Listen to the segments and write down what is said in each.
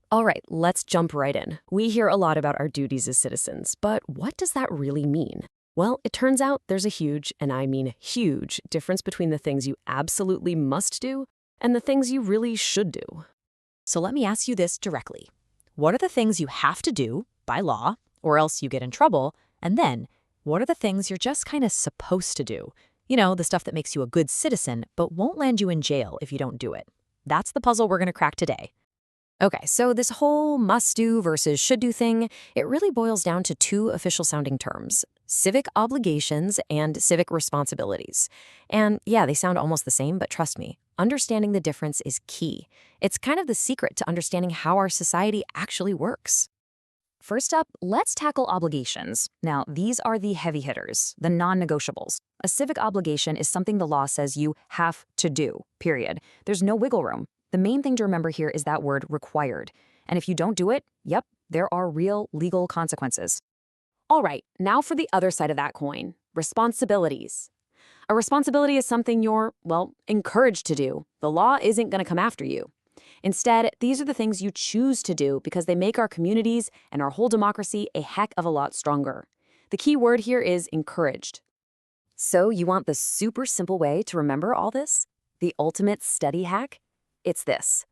All right, let's jump right in. We hear a lot about our duties as citizens, but what does that really mean? Well, it turns out there's a huge, and I mean huge, difference between the things you absolutely must do and the things you really should do. So let me ask you this directly. What are the things you have to do by law, or else you get in trouble? And then, what are the things you're just kind of supposed to do? You know, the stuff that makes you a good citizen, but won't land you in jail if you don't do it. That's the puzzle we're going to crack today. Okay, so this whole must-do versus should-do thing, it really boils down to two official-sounding terms, civic obligations and civic responsibilities. And yeah, they sound almost the same, but trust me, understanding the difference is key. It's kind of the secret to understanding how our society actually works. First up, let's tackle obligations. Now, these are the heavy hitters, the non-negotiables. A civic obligation is something the law says you have to do, period. There's no wiggle room. The main thing to remember here is that word required. And if you don't do it, yep, there are real legal consequences. All right, now for the other side of that coin, responsibilities. A responsibility is something you're, well, encouraged to do. The law isn't going to come after you. Instead, these are the things you choose to do because they make our communities and our whole democracy a heck of a lot stronger. The key word here is encouraged. So you want the super simple way to remember all this? The ultimate study hack? It's this.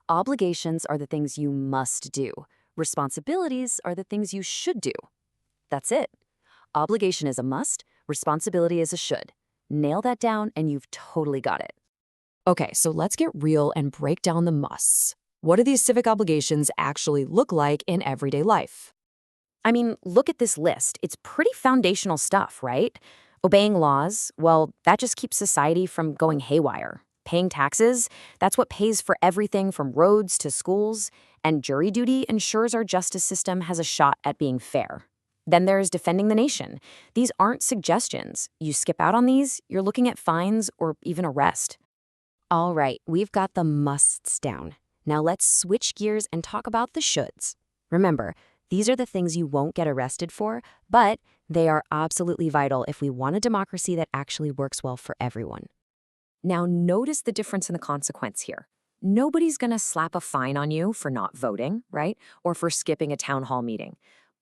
Obligations are the things you must do. Responsibilities are the things you should do. That's it. Obligation is a must, responsibility is a should. Nail that down and you've totally got it. Okay, so let's get real and break down the musts. What do these civic obligations actually look like in everyday life? I mean, look at this list. It's pretty foundational stuff, right? Obeying laws, well, that just keeps society from going haywire. Paying taxes, that's what pays for everything from roads to schools. And jury duty ensures our justice system has a shot at being fair. Then there's defending the nation. These aren't suggestions. You skip out on these, you're looking at fines or even arrest. All right, we've got the musts down. Now let's switch gears and talk about the shoulds. Remember, these are the things you won't get arrested for, but they are absolutely vital if we want a democracy that actually works well for everyone. Now notice the difference in the consequence here. Nobody's going to slap a fine on you for not voting, right? Or for skipping a town hall meeting.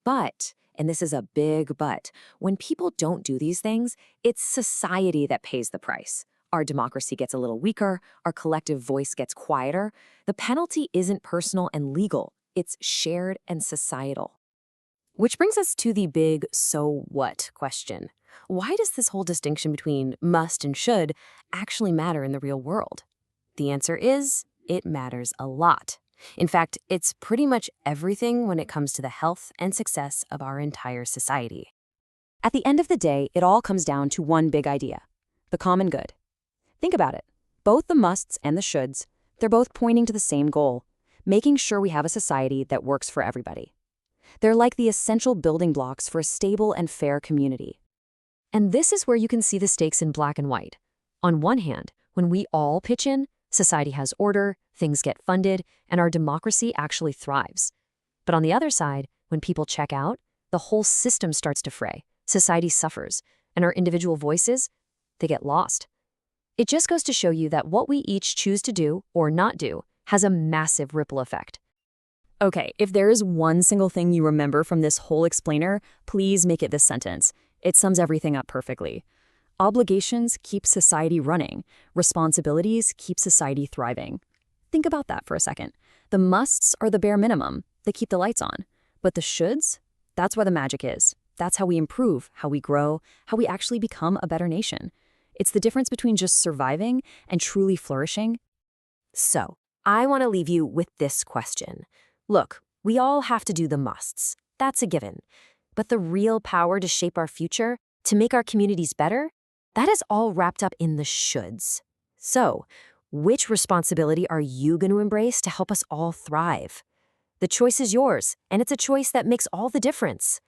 But, and this is a big but, when people don't do these things, it's society that pays the price. Our democracy gets a little weaker, our collective voice gets quieter. The penalty isn't personal and legal, it's shared and societal. Which brings us to the big so what question. Why does this whole distinction between must and should actually matter in the real world? The answer is, it matters a lot. In fact, it's pretty much everything when it comes to the health and success of our entire society. At the end of the day, it all comes down to one big idea, the common good. Think about it. Both the musts and the shoulds, they're both pointing to the same goal, making sure we have a society that works for everybody. They're like the essential building blocks for a stable and fair community. And this is where you can see the stakes in black and white. On one hand, when we all pitch in, society has order, things get funded, and our democracy actually thrives. But on the other side, when people check out, the whole system starts to fray, society suffers, and our individual voices, they get lost. It just goes to show you that what we each choose to do or not do has a massive ripple effect. Okay, if there is one single thing you remember from this whole explainer, please make it this sentence. It sums everything up perfectly. Obligations keep society running. Responsibilities keep society thriving. Think about that for a second. The musts are the bare minimum. They keep the lights on. But the shoulds? That's where the magic is. That's how we improve, how we grow, how we actually become a better nation. It's the difference between just surviving and truly flourishing. So, I want to leave you with this question. Look, we all have to do the musts. That's a given. But the real power to shape our future, to make our communities better, that is all wrapped up in the shoulds. So, which responsibility are you going to embrace to help us all thrive? The choice is yours, and it's a choice that makes all the difference.